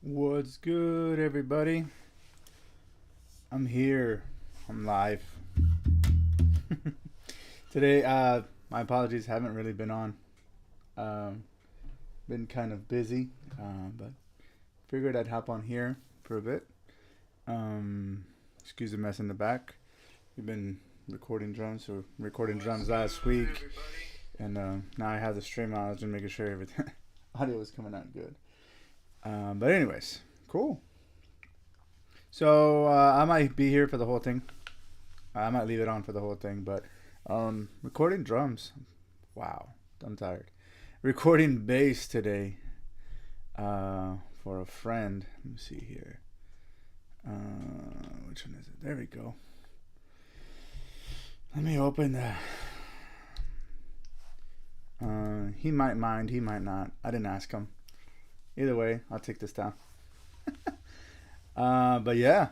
What's good, everybody? I'm here. I'm live. Today, my apologies, haven't really been on. Um, been kind of busy, but figured I'd hop on here for a bit. Excuse the mess in the back. We've been recording drums last week, and now I have the stream on. I was just making sure everything audio was coming out good. But anyways, cool. So I might be here for the whole thing. I might leave it on for the whole thing, but recording drums. Wow, I'm tired. Recording bass today for a friend. Let me see here. Which one is it? There we go. Let me open the. He might mind, he might not. I didn't ask him. Either way, I'll take this down. But yeah,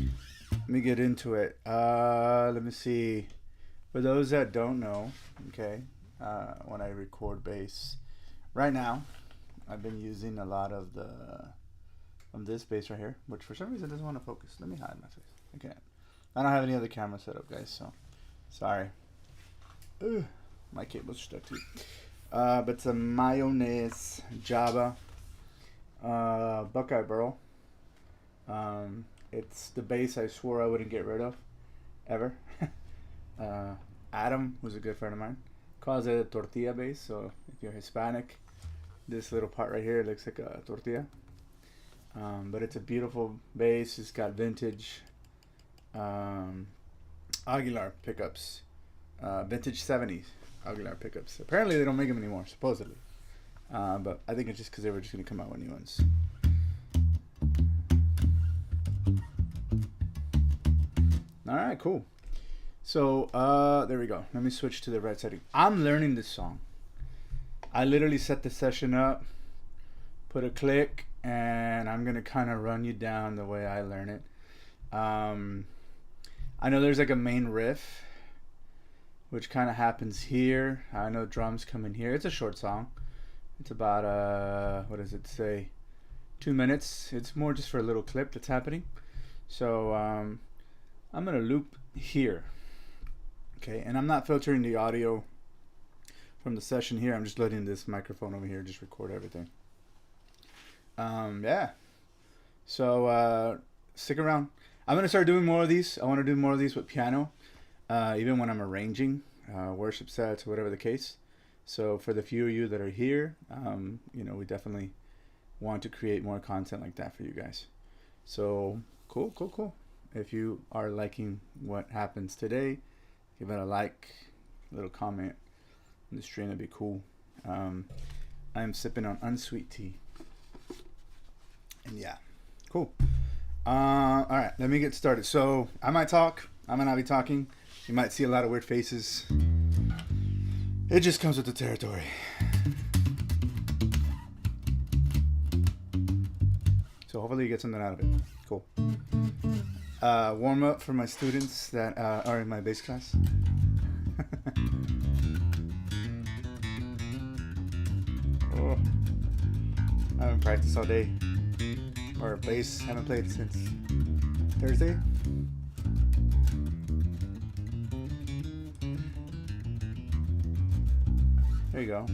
let me get into it. Let me see. For those that don't know, okay, when I record bass, right now, I've been using a lot of this bass right here, which for some reason doesn't want to focus. Let me hide my face. Okay, I don't have any other camera set up, guys, so sorry. Ugh, my cable's stuck too. But it's a Mayonnaise Java Buckeye Burl. It's the bass I swore I wouldn't get rid of ever. Adam, who's a good friend of mine, calls it a tortilla bass. So if you're Hispanic, this little part right here looks like a tortilla. But it's a beautiful bass. It's got vintage Aguilar pickups, vintage 70s Aguilar pickups. Apparently they don't make them anymore, supposedly. But I think it's just because they were just going to come out with new ones. Alright, cool. So, there we go. Let me switch to the right setting. I'm learning this song. I literally set the session up, put a click, and I'm going to kind of run you down the way I learn it. I know there's like a main riff, which kind of happens here. I know drums come in here. It's a short song. It's about, what does it say? 2 minutes. It's more just for a little clip that's happening. So, I'm going to loop here. Okay, and I'm not filtering the audio from the session here. I'm just letting this microphone over here just record everything. Yeah. So, stick around. I'm going to start doing more of these. I want to do more of these with piano. Even when I'm arranging worship sets or whatever the case. So for the few of you that are here, we definitely want to create more content like that for you guys. So cool. If you are liking what happens today, give it a like, a little comment in the stream. That'd be cool. I'm sipping on unsweet tea. And yeah, cool. All right, let me get started. So I might talk. I might not be talking. You might see a lot of weird faces. It just comes with the territory. So hopefully you get something out of it. Cool. Warm up for my students that are in my bass class. Oh, I haven't practiced all day. Or bass, haven't played since Thursday. There you go.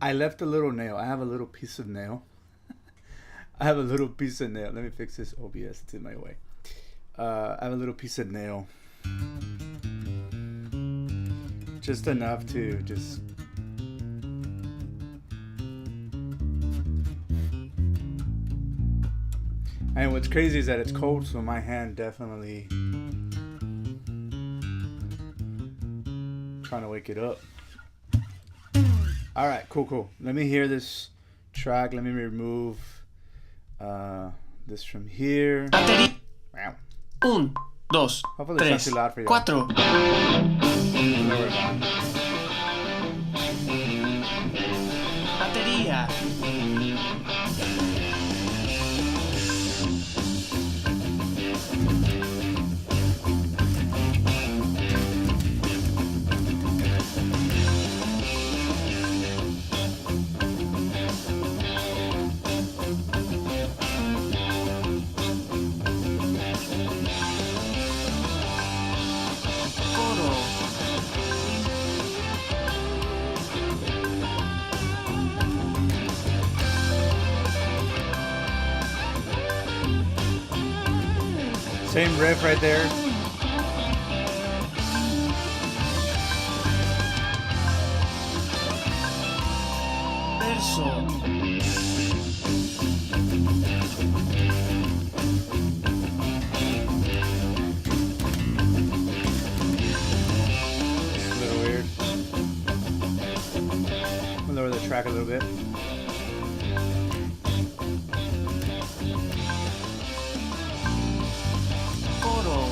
I left a little nail. I have a little piece of nail. Let me fix this OBS. It's in my way. I have a little piece of nail. Just enough to just... And what's crazy is that it's cold, so my hand definitely... trying to wake it up. All right, cool. Let me hear this track. Let me remove this from here. Wow. 1, 2, Hopefully it's not 3, too loud for you. 4. Batería. Same riff right there. Verso. It's a little weird. I'll lower the track a little bit. Coro.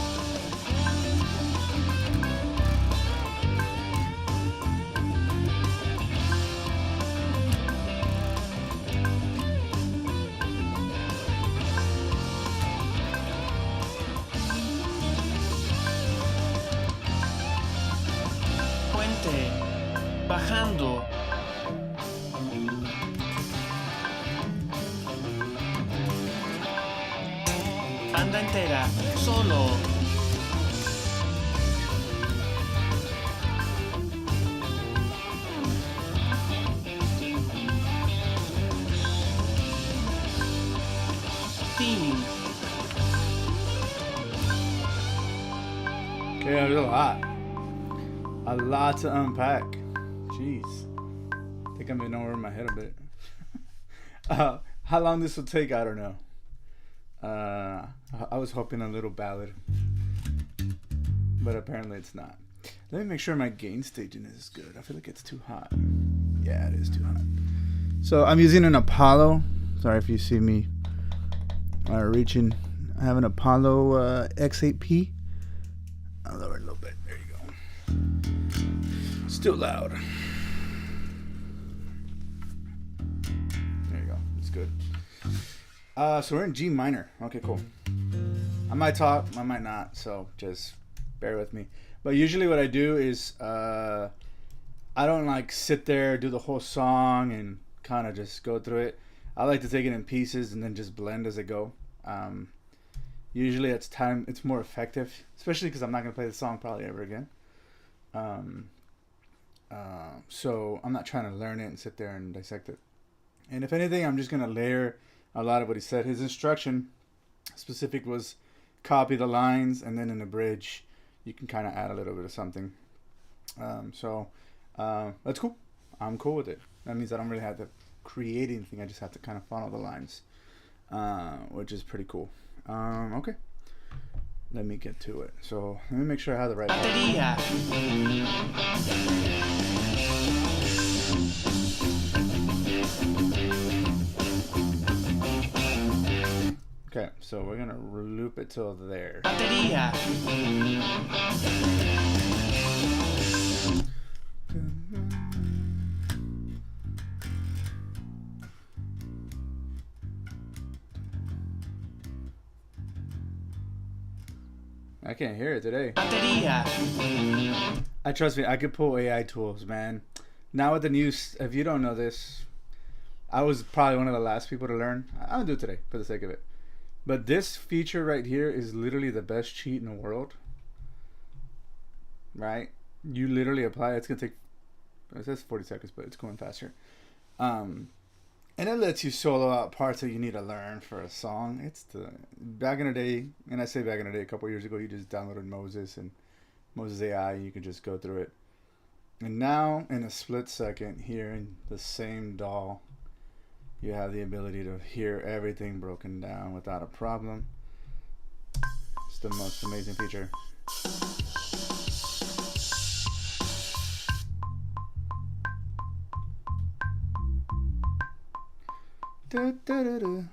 Puente. Bajando. Banda entera. Solo. Team. Okay, there's a lot. A lot to unpack. Jeez. I think I'm in over my head a bit. How long this will take, I don't know. I was hoping a little ballad, but apparently it's not. Let me make sure my gain staging is good. I feel like it's too hot. Yeah, it is too hot. So I'm using an Apollo. Sorry if you see me reaching. I have an Apollo X8P. I'll lower it a little bit. There you go. Still loud. There you go. It's good. So we're in G minor. Okay, cool. I might talk, I might not, so just bear with me. But usually what I do is I don't like sit there, do the whole song, and kind of just go through it. I like to take it in pieces and then just blend as I go. Usually it's more effective, especially because I'm not going to play the song probably ever again. So I'm not trying to learn it and sit there and dissect it. And if anything, I'm just going to layer a lot of what he said. His instruction specific was copy the lines, and then in the bridge you can kind of add a little bit of something. That's cool. I'm cool with it. That means I don't really have to create anything. I just have to kind of follow the lines, which is pretty cool. Okay, let me get to it. So let me make sure I have the right Batería. Okay, so we're gonna loop it till there. Batería. I can't hear it today. Batería. Trust me, I could pull AI tools, man. Now with the news, if you don't know this, I was probably one of the last people to learn. I'll do it today for the sake of it. But this feature right here is literally the best cheat in the world. Right? You literally apply it. It's going to take, it says 40 seconds, but it's going faster. And it lets you solo out parts that you need to learn for a song. Back in the day, and I say back in the day, a couple years ago, you just downloaded Moses and Moses AI, and you could just go through it. And now, in a split second, here in the same DAW, you have the ability to hear everything broken down without a problem. It's the most amazing feature. Da, da, da, da.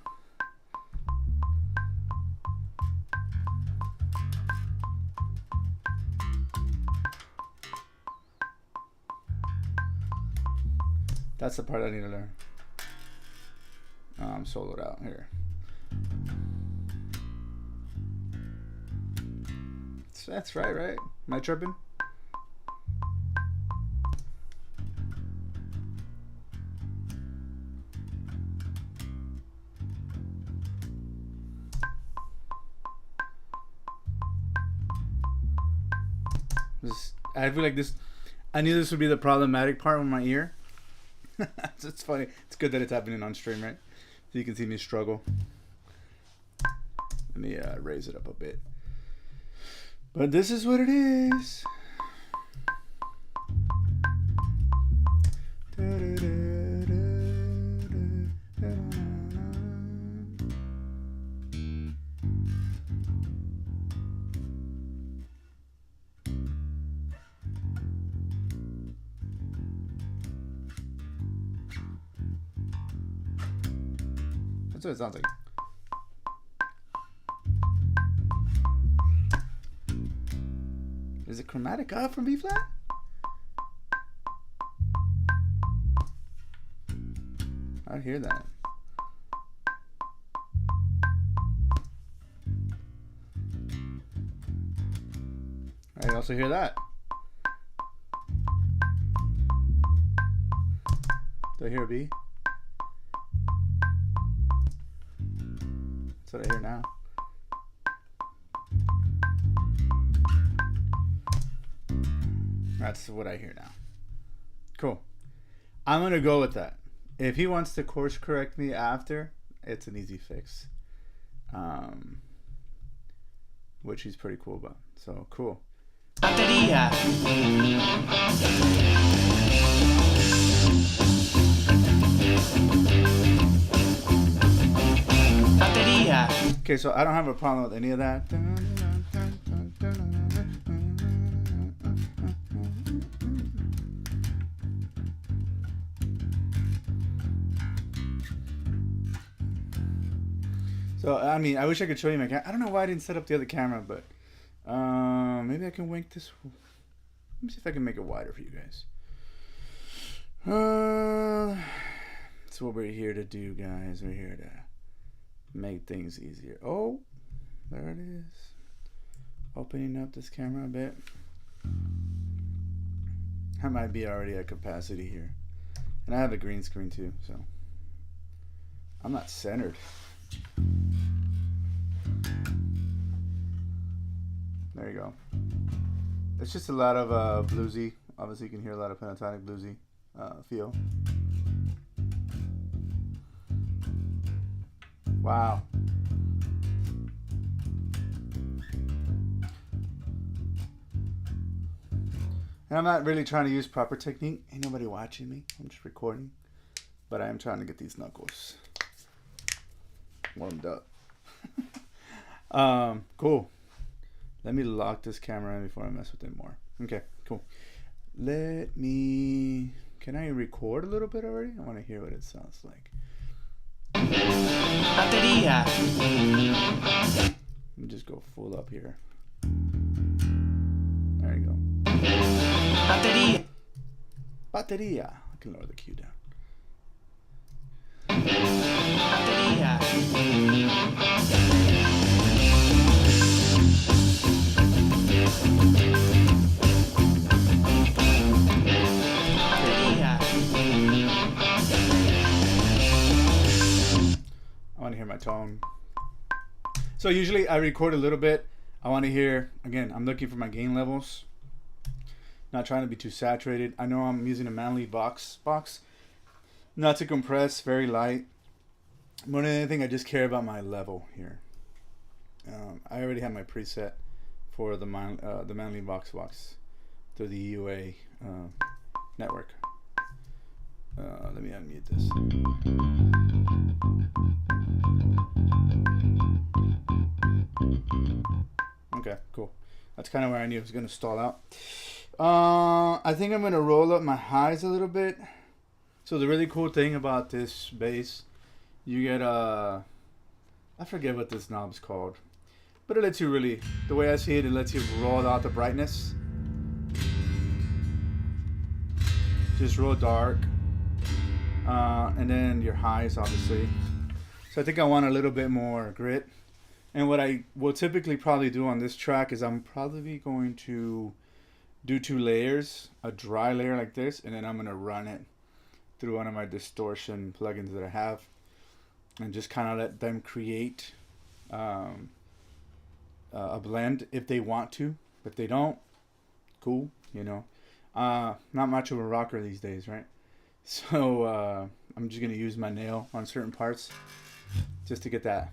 That's the part I need to learn. I'm soloed out here. That's right? Am I tripping? I feel like this. I knew this would be the problematic part with my ear. It's funny. It's good that it's happening on stream, right? So you can see me struggle. Let me raise it up a bit. But this is what it is. That's what it sounds like. Is it chromatic up from B flat? I hear that. I also hear that. Do I hear a B? That's what I hear now. That's what I hear now. Cool. I'm going to go with that. If he wants to course correct me after, it's an easy fix. Which he's pretty cool about. So, cool. Batería. Batería. Okay, so I don't have a problem with any of that. So, I mean, I wish I could show you my camera. I don't know why I didn't set up the other camera, but maybe I can wink this. Let me see if I can make it wider for you guys. That's what we're here to do, guys. We're here to make things easier. Oh, there it is. Opening up this camera a bit. I might be already at capacity here. And I have a green screen too, so I'm not centered. There you go. It's just a lot of bluesy. Obviously, you can hear a lot of pentatonic bluesy feel. Wow. And I'm not really trying to use proper technique. Ain't nobody watching me. I'm just recording. But I am trying to get these knuckles warmed up. Cool. Let me lock this camera in before I mess with it more. Okay, cool. Let me... Can I record a little bit already? I want to hear what it sounds like. Batería. Let me just go full up here. There you go. Batería. Batería. I can lower the Q down. Batería. I want to hear my tone. So usually I record a little bit. I want to hear, again, I'm looking for my gain levels. Not trying to be too saturated. I know I'm using a Manley box. Not to compress, very light. More than anything, I just care about my level here. I already have my preset for the Manley box through the EUA network. Let me unmute this. Okay, cool. That's kind of where I knew it was going to stall out. I think I'm going to roll up my highs a little bit. So the really cool thing about this bass, you get I forget what this knob's called, but it lets you really, the way I see it, it lets you roll out the brightness. Just real dark. And then your highs, obviously. So I think I want a little bit more grit. And what I will typically probably do on this track is I'm probably going to do 2 layers, a dry layer like this, and then I'm going to run it through one of my distortion plugins that I have, and just kind of let them create a blend if they want to. If they don't, cool, you know. Not much of a rocker these days, right? So I'm just going to use my nail on certain parts just to get that.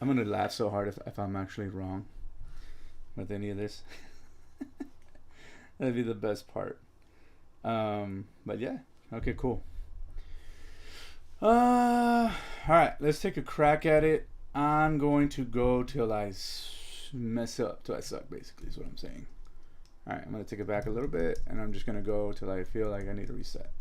I'm gonna laugh so hard if I'm actually wrong with any of this. That'd be the best part. But yeah, okay, cool. All right, let's take a crack at it. I'm going to go till I mess up, till I suck, basically, is what I'm saying. All right, I'm going to take it back a little bit, and I'm just going to go till I feel like I need to reset.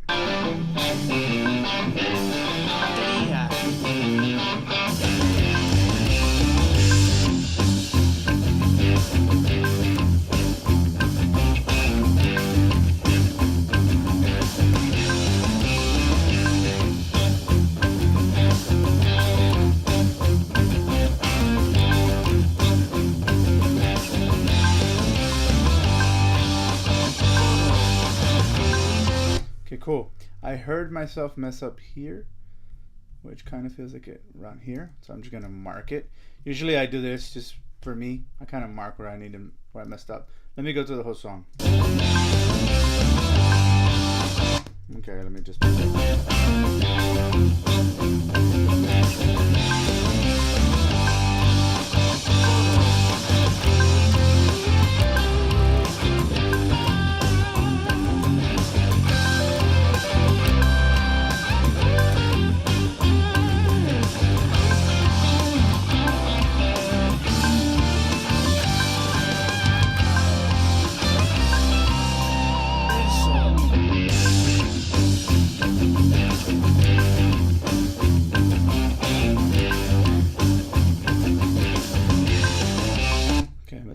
Okay, cool. I heard myself mess up here, which kind of feels like it around here. So I'm just gonna mark it. Usually I do this just for me. I kind of mark where where I messed up. Let me go through the whole song. Okay, let me just.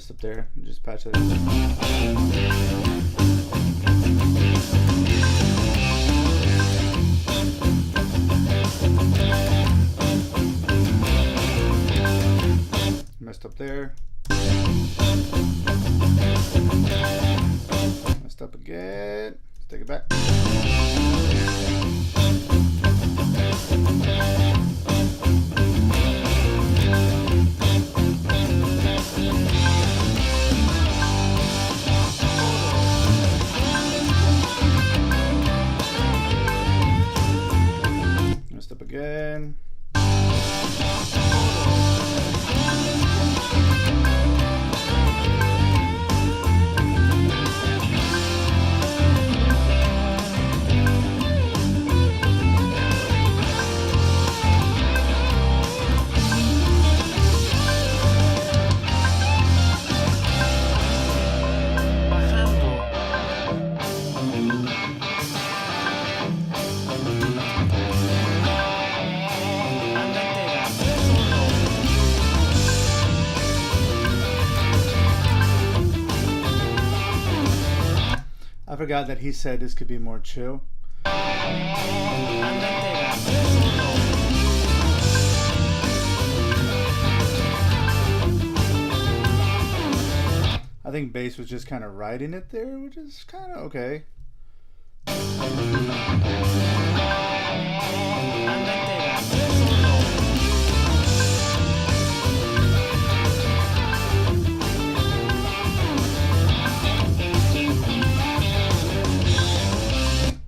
Up there and just patch it in. Messed up there. Messed up again. Let's take it back. Again. I forgot that he said this could be more chill. I think bass was just kind of riding it there, which is kind of okay.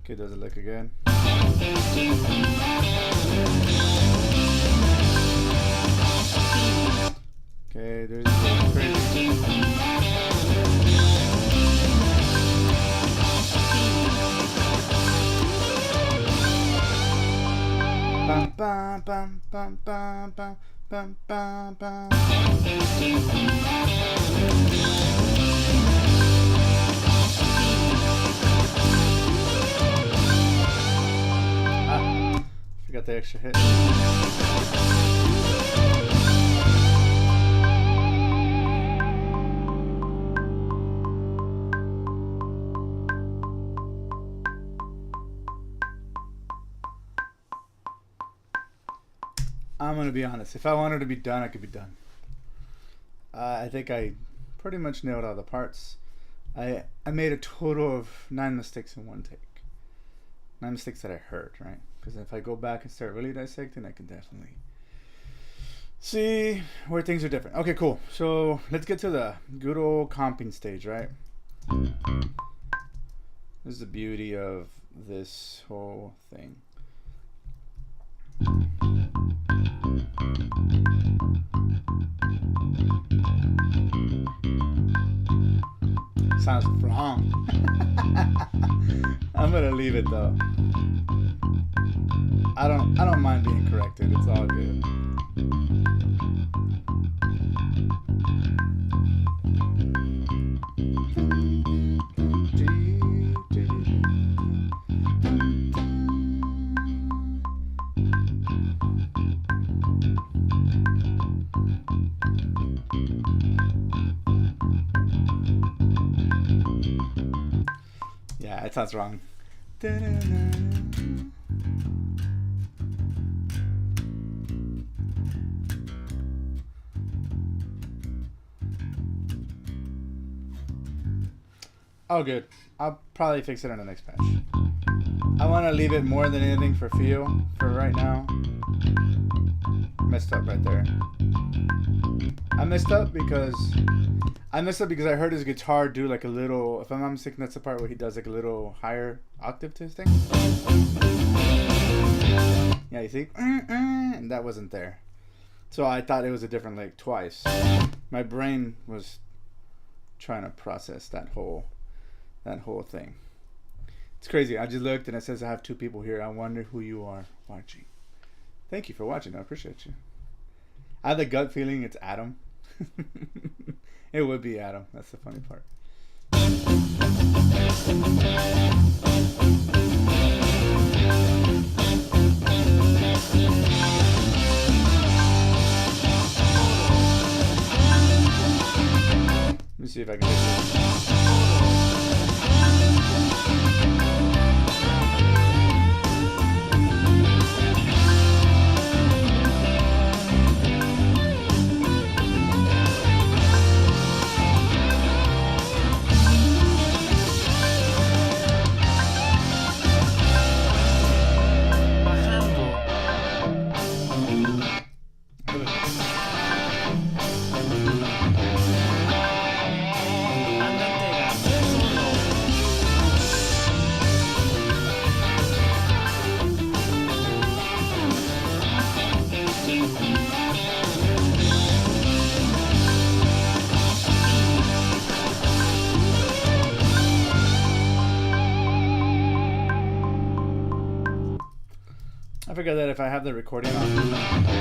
Okay, does it lick again? Okay, there's crazy. Bum bum bum bum bum bum bum bum bum. Forgot the extra hit. I'm gonna be honest. If I wanted to be done, I could be done. I think I pretty much nailed all the parts. I made a total of 9 mistakes in one take. 9 mistakes that I heard, right? Because if I go back and start really dissecting, I can definitely see where things are different. Okay, cool. So let's get to the good old comping stage, right? This is the beauty of this whole thing. Sounds wrong. I'm gonna leave it though. I don't mind being corrected. It's all good. Yeah, it sounds wrong. Oh, good. I'll probably fix it on the next patch. I want to leave it more than anything for feel for right now. Messed up right there. I messed up because I heard his guitar do like a little, if I'm not mistaken, that's the part where he does like a little higher octave to his thing. Yeah, you see? And that wasn't there. So I thought it was a different lick twice. My brain was trying to process that whole thing. It's crazy. I just looked and it says I have 2 people here. I wonder who you are watching. Thank you for watching. I appreciate you. I have the gut feeling it's Adam. It would be Adam. That's the funny part. Let me see if I can get this. I figure that if I have the recording on.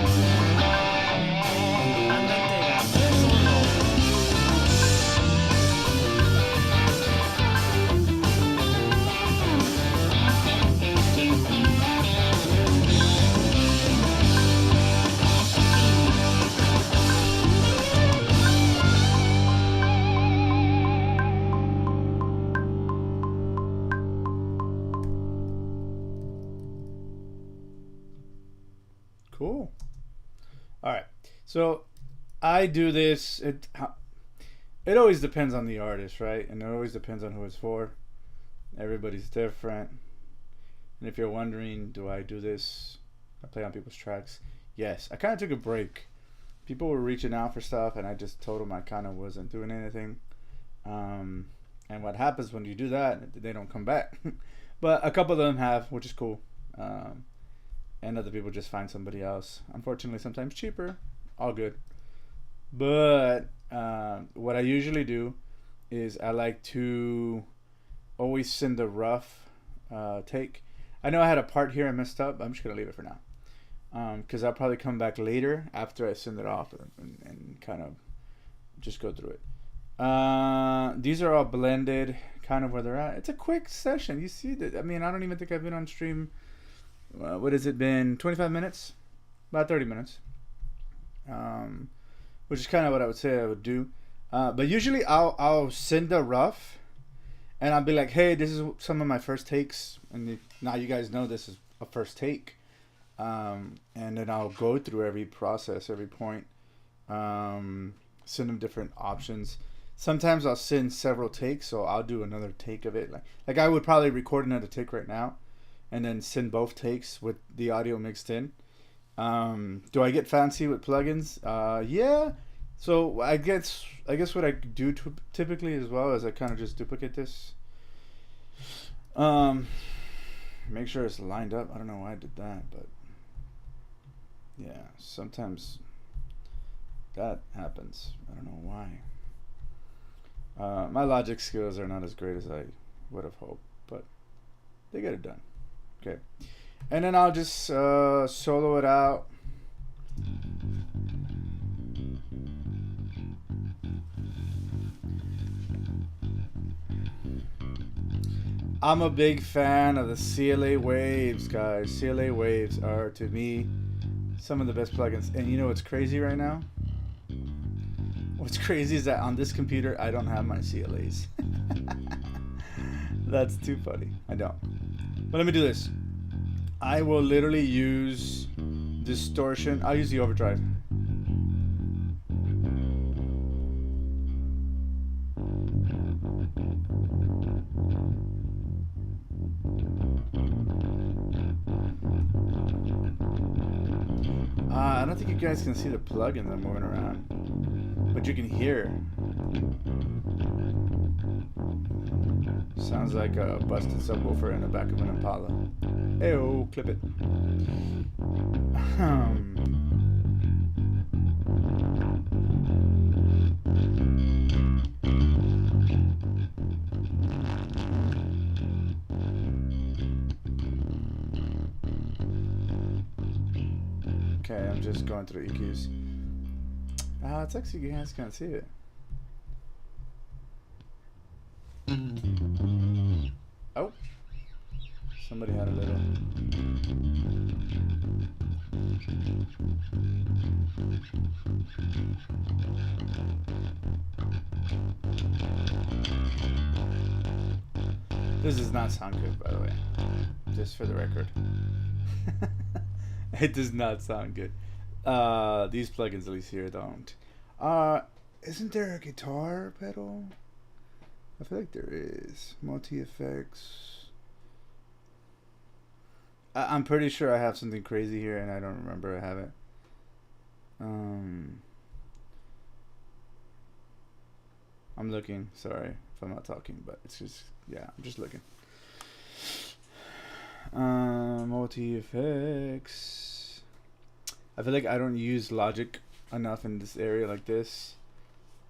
Cool. All right. So I do this. It always depends on the artist, right? And it always depends on who it's for. Everybody's different. And if you're wondering, do I do this? I play on people's tracks. Yes. I kind of took a break. People were reaching out for stuff, and I just told them I kind of wasn't doing anything. And what happens when you do that, they don't come back. But a couple of them have, which is cool. And other people just find somebody else. Unfortunately, sometimes cheaper. All good. But what I usually do is I like to always send a rough take. I know I had a part here I messed up. I'm just going to leave it for now. Because I'll probably come back later after I send it off and kind of just go through it. These are all blended kind of where they're at. It's a quick session. You see that? I mean, I don't even think I've been on stream. What has it been? 25 minutes? About 30 minutes. Which is kind of what I would say I would do. But usually I'll send a rough and I'll be like, hey, this is some of my first takes. And now you guys know this is a first take. And then I'll go through every process, every point. Send them different options. Sometimes I'll send several takes, so I'll do another take of it. Like I would probably record another take right now. And then send both takes with the audio mixed in. Do I get fancy with plugins? Yeah. So I guess what I do typically as well is I kind of just duplicate this. Make sure it's lined up. I don't know why I did that, but Yeah, sometimes that happens. I don't know why. My Logic skills are not as great as I would have hoped, but they get it done. Okay. And then I'll just solo it out. I'm a big fan of the CLA Waves, guys. CLA Waves are, to me, some of the best plugins. And you know what's crazy right now? What's crazy is that on this computer, I don't have my CLAs. That's too funny. I don't. But let me do this. I will literally use distortion. I'll use the overdrive. I don't think you guys can see the plugins I'm moving around, but you can hear. Sounds like a busted subwoofer in the back of an Impala. Heyo, clip it. Okay, I'm just going through EQs. It's actually, you guys can't see it. Oh, somebody had a little. This does not sound good, by the way. Just for the record. It does not sound good. These plugins, at least here, don't. Isn't there a guitar pedal? I feel like there is. Multi-effects. I'm pretty sure I have something crazy here, and I don't remember I have it. I'm looking. Sorry if I'm not talking, but it's just, yeah, I'm just looking. Multi-effects. I feel like I don't use Logic enough in this area like this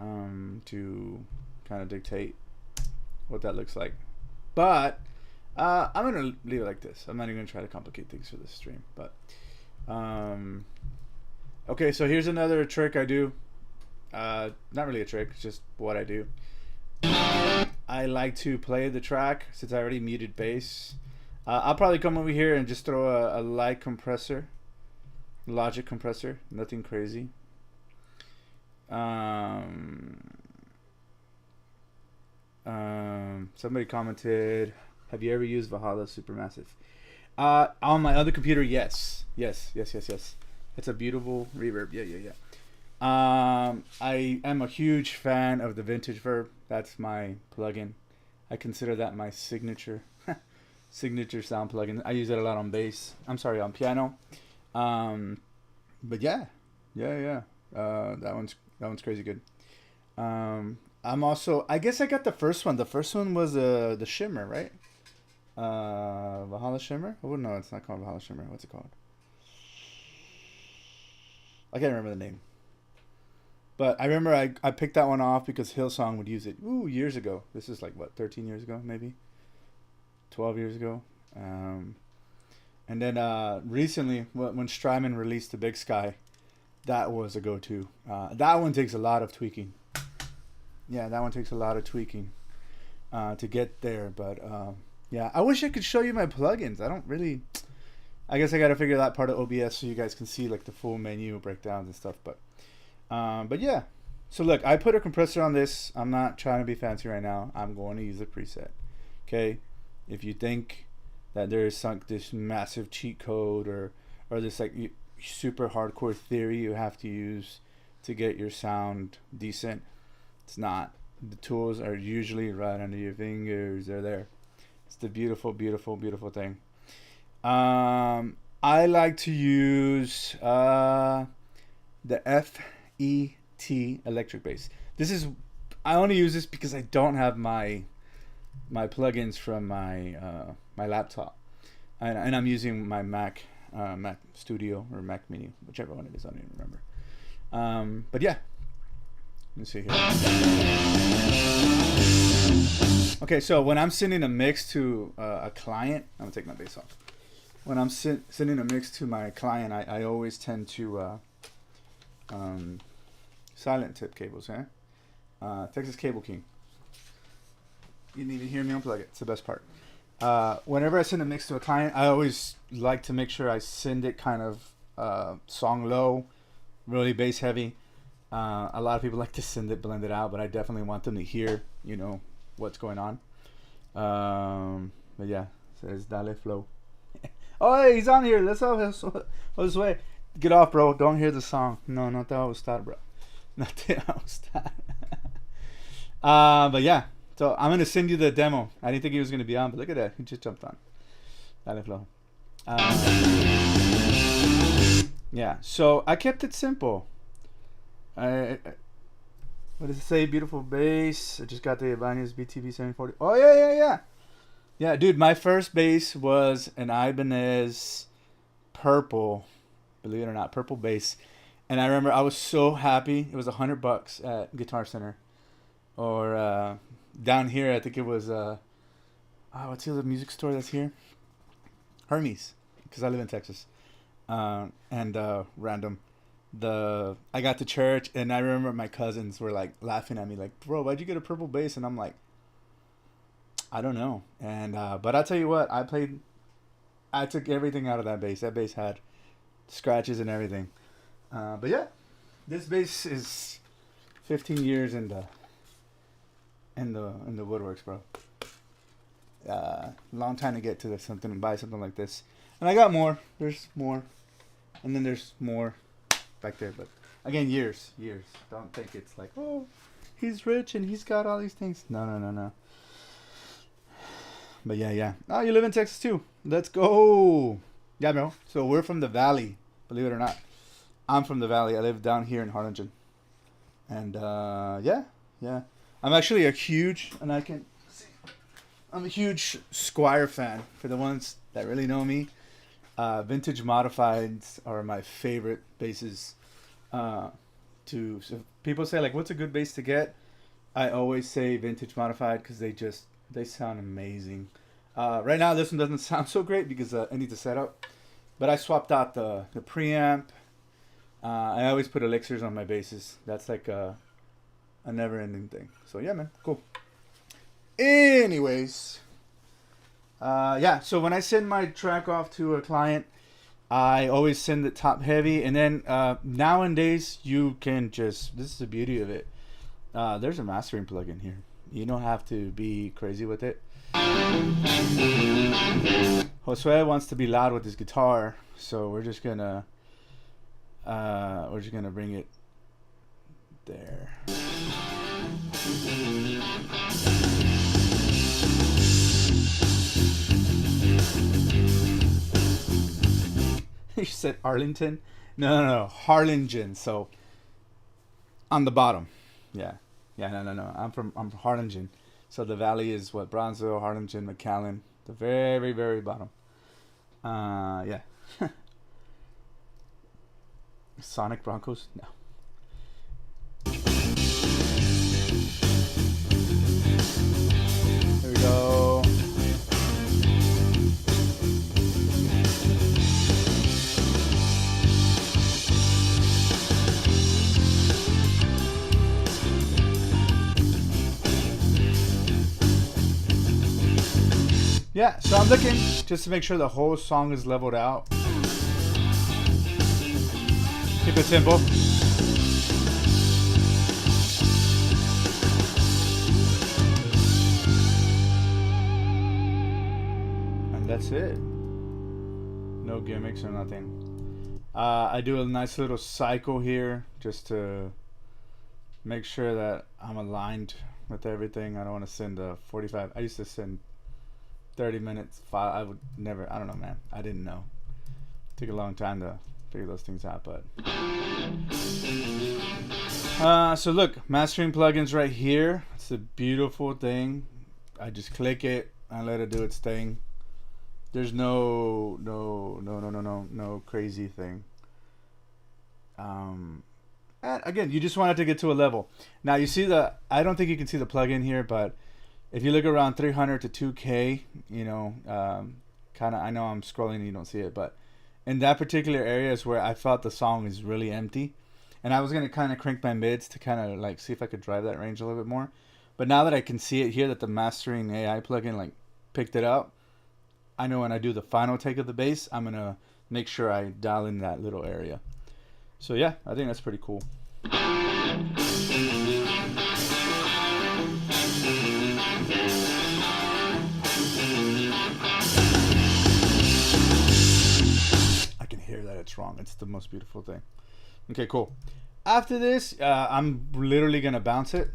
to kind of dictate what that looks like. But I'm gonna leave it like this. I'm not even gonna try to complicate things for this stream. But okay, so here's another trick I do. Not really a trick, it's just what I do. I like to play the track since I already muted bass. I'll probably come over here and just throw a light compressor, Logic compressor, nothing crazy. Somebody commented, have you ever used Valhalla Supermassive? On my other computer, yes. Yes. It's a beautiful reverb. Yeah. I am a huge fan of the Vintage Verb. That's my plugin. I consider that my signature sound plugin. I use it a lot on bass. I'm sorry, on piano. But yeah. That one's crazy good. I'm also, I guess I got the first one. The first one was the Shimmer, right? Valhalla Shimmer? Oh no, it's not called Valhalla Shimmer. What's it called? I can't remember the name. But I remember I picked that one off because Hillsong would use it years ago. This is like what, 13 years ago maybe? 12 years ago. And then recently when Strymon released the Big Sky, that was a go-to. That one takes a lot of tweaking. Yeah, that one takes a lot of tweaking to get there. But yeah, I wish I could show you my plugins. I don't really. I guess I got to figure that part of OBS so you guys can see like the full menu breakdowns and stuff. But yeah. So look, I put a compressor on this. I'm not trying to be fancy right now. I'm going to use a preset. Okay. If you think that there is this massive cheat code or this like super hardcore theory you have to use to get your sound decent, it's not. The tools are usually right under your fingers. They're there. It's the beautiful thing. I like to use the FET electric bass. I only use this because I don't have my plugins from my my laptop, and I'm using my Mac Mac Studio or Mac Mini, whichever one it is. I don't even remember. But yeah, let's see here. Okay, so when I'm sending a mix to a client, I'm gonna take my bass off. When I'm sending a mix to my client, I always tend to silent tip cables, Texas Cable King. You didn't even hear me unplug it. It's the best part. Whenever I send a mix to a client, I always like to make sure I send it kind of song low, really bass heavy. A lot of people like to send it blended out, but I definitely want them to hear, what's going on. But yeah, it says Dale Flow. Oh, hey, he's on here. Let's have his way. Get off, bro. Don't hear the song. No, not that was that, bro. Not that was that. But yeah. So I'm gonna send you the demo. I didn't think he was gonna be on, but look at that. He just jumped on. Dale Flow. Yeah. So I kept it simple. What does it say? Beautiful bass. I just got the Ibanez BTV 740. Oh yeah. Yeah, dude, my first bass was an Ibanez purple, believe it or not, purple bass. And I remember I was so happy. It was $100 at Guitar Center. Or down here, I think it was, what's the other music store that's here? Hermes, because I live in Texas. And random. I got to church, and I remember my cousins were like laughing at me, like, bro, why'd you get a purple bass? And I'm like, I don't know. And but I'll tell you what, I took everything out of that bass. That bass had scratches and everything. But yeah, this bass is 15 years in the woodworks, bro. Long time to get to something and buy something like this. And I got more. There's more, and then there's more back there. But again, years. Don't think it's like, oh, he's rich and he's got all these things. No. But yeah. Oh, you live in Texas too. Let's go. Yeah, bro. So we're from the Valley, believe it or not. I'm from the Valley. I live down here in Harlingen. And yeah. I'm actually a huge Squier fan. For the ones that really know me, vintage modifieds are my favorite basses. So people say, like, what's a good bass to get? I always say vintage modified because they sound amazing. Right now this one doesn't sound so great because I need to set up, but I swapped out the preamp. I always put elixirs on my basses. That's like a never-ending thing. So yeah, man, cool. Anyways, yeah. So when I send my track off to a client, I always send it top heavy, and then nowadays you can just. This is the beauty of it. There's a mastering plugin here. You don't have to be crazy with it. Josue wants to be loud with his guitar, so we're just gonna bring it there. You said Arlington? No, Harlingen. So on the bottom. Yeah, no. I'm from Harlingen. So the valley is what? Bronzeville, Harlingen, McAllen. The very, very bottom. Yeah. Sonic Broncos? No. There we go. Yeah, so I'm looking just to make sure the whole song is leveled out. Keep it simple. And that's it. No gimmicks or nothing. I do a nice little cycle here just to make sure that I'm aligned with everything. I don't want to send a 45. I used to send 30 minutes. I would never. I don't know, man. I didn't know. It took a long time to figure those things out, but. So look, mastering plugins right here. It's a beautiful thing. I just click it and let it do its thing. There's no crazy thing. And again, you just want it to get to a level. Now you see I don't think you can see the plugin here, but if you look around 300 to 2K, kind of, I know I'm scrolling and you don't see it, but in that particular area is where I felt the song is really empty. And I was going to kind of crank my mids to kind of like see if I could drive that range a little bit more. But now that I can see it here, that the mastering AI plugin like picked it up, I know when I do the final take of the bass, I'm going to make sure I dial in that little area. So yeah, I think that's pretty cool. I can hear that it's wrong. It's the most beautiful thing. Okay, cool. After this, I'm literally going to bounce it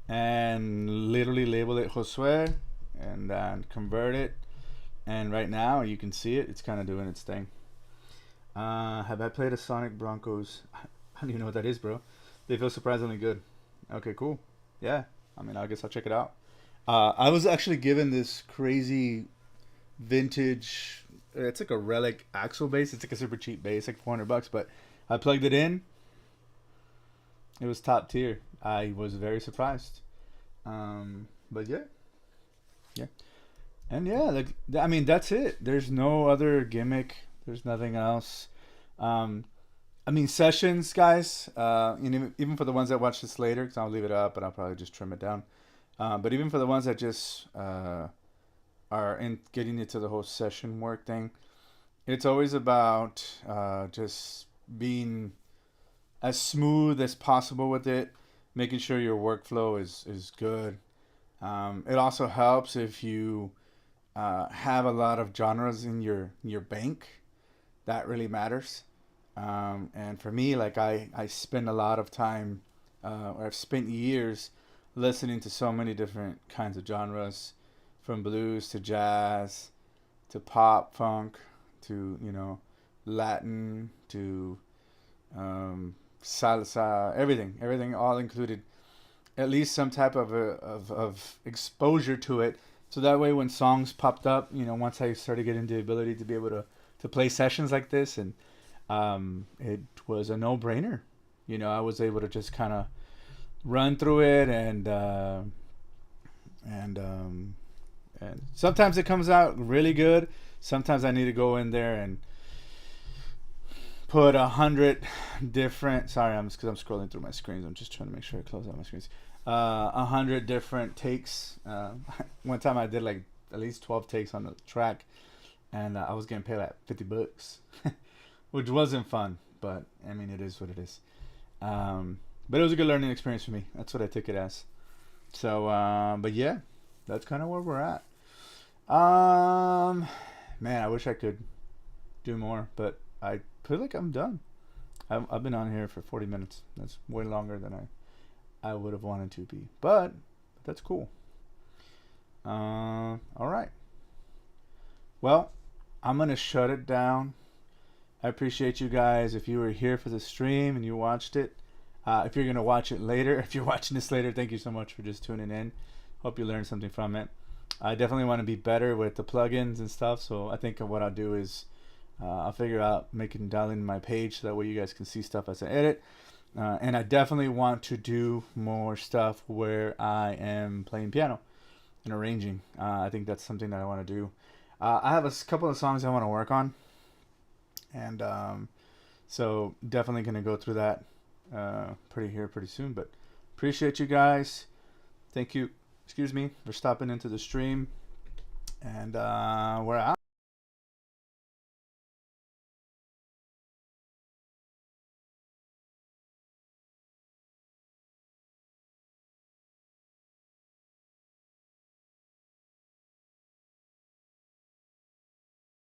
and literally label it Josue and then convert it. And right now, you can see it. It's kind of doing its thing. Have I played a Sonic Broncos? I don't even know what that is, bro. They feel surprisingly good. Okay, cool. Yeah, I mean, I guess I'll check it out. I was actually given this crazy vintage. It's like a Relic Axle bass. It's like a super cheap bass, like $400. But I plugged it in. It was top tier. I was very surprised. But yeah, and yeah, like I mean, that's it. There's no other gimmick. There's nothing else. I mean, sessions, guys. Even for the ones that watch this later, because I'll leave it up and I'll probably just trim it down. But even for the ones that just are in getting into the whole session work thing, it's always about just being as smooth as possible with it, making sure your workflow is good. It also helps if you have a lot of genres in your bank. That really matters. And for me, like I spend a lot of time, or I've spent years listening to so many different kinds of genres, from blues to jazz to pop, funk to, Latin to salsa, everything all included. At least some type of exposure to it. So that way when songs popped up, once I started getting the ability to be able to play sessions like this, and it was a no-brainer. I was able to just kind of run through it, and sometimes it comes out really good. Sometimes I need to go in there and put 100 different. Sorry, because I'm scrolling through my screens. I'm just trying to make sure I close out my screens. 100 different takes. One time I did like at least 12 takes on the track, and I was getting paid like $50, which wasn't fun. But I mean, it is what it is. But it was a good learning experience for me. That's what I took it as. So, but yeah, that's kind of where we're at. Man, I wish I could do more, but I feel like I'm done. I've been on here for 40 minutes. That's way longer than I would have wanted to be, but that's cool. All right. Well, I'm gonna shut it down. I appreciate you guys. If you were here for the stream and you watched it, if you're gonna watch it later, if you're watching this later, thank you so much for just tuning in. Hope you learned something from it. I definitely want to be better with the plugins and stuff. So I think what I'll do is I'll figure out dialing my page so that way you guys can see stuff as I edit. And I definitely want to do more stuff where I am playing piano and arranging. I think that's something that I want to do. I have a couple of songs I want to work on, and so definitely going to go through that pretty soon. But appreciate you guys. Thank you, for stopping into the stream, and we're out.